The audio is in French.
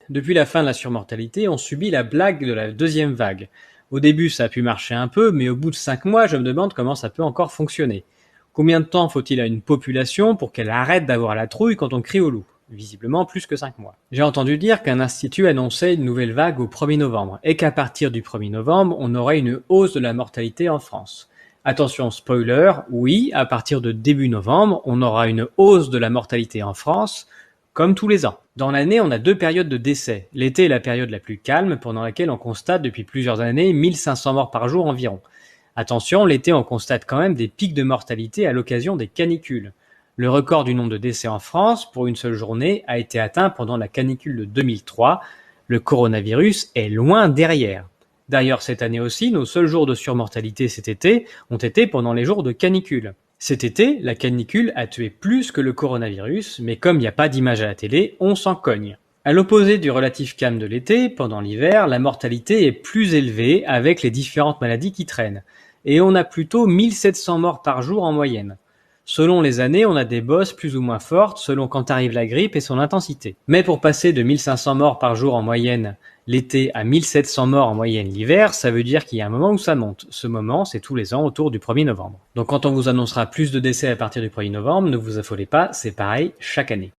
Depuis la fin de la surmortalité, on subit la blague de la deuxième vague. Au début, ça a pu marcher un peu, mais au bout de 5 mois, je me demande comment ça peut encore fonctionner. Combien de temps faut-il à une population pour qu'elle arrête d'avoir la trouille quand on crie au loup? Visiblement plus que 5 mois. J'ai entendu dire qu'un institut annonçait une nouvelle vague au 1er novembre, et qu'à partir du 1er novembre, on aurait une hausse de la mortalité en France. Attention, spoiler, oui, à partir de début novembre, on aura une hausse de la mortalité en France, comme tous les ans. Dans l'année, on a 2 périodes de décès. L'été est la période la plus calme, pendant laquelle on constate depuis plusieurs années 1500 morts par jour environ. Attention, l'été, on constate quand même des pics de mortalité à l'occasion des canicules. Le record du nombre de décès en France pour une seule journée a été atteint pendant la canicule de 2003. Le coronavirus est loin derrière. D'ailleurs, cette année aussi, nos seuls jours de surmortalité cet été ont été pendant les jours de canicule. Cet été, la canicule a tué plus que le coronavirus, mais comme il n'y a pas d'image à la télé, on s'en cogne. À l'opposé du relatif calme de l'été, pendant l'hiver, la mortalité est plus élevée avec les différentes maladies qui traînent. Et on a plutôt 1700 morts par jour en moyenne. Selon les années, on a des bosses plus ou moins fortes selon quand arrive la grippe et son intensité. Mais pour passer de 1500 morts par jour en moyenne l'été à 1700 morts en moyenne l'hiver, ça veut dire qu'il y a un moment où ça monte. Ce moment, c'est tous les ans autour du 1er novembre. Donc quand on vous annoncera plus de décès à partir du 1er novembre, ne vous affolez pas, c'est pareil chaque année.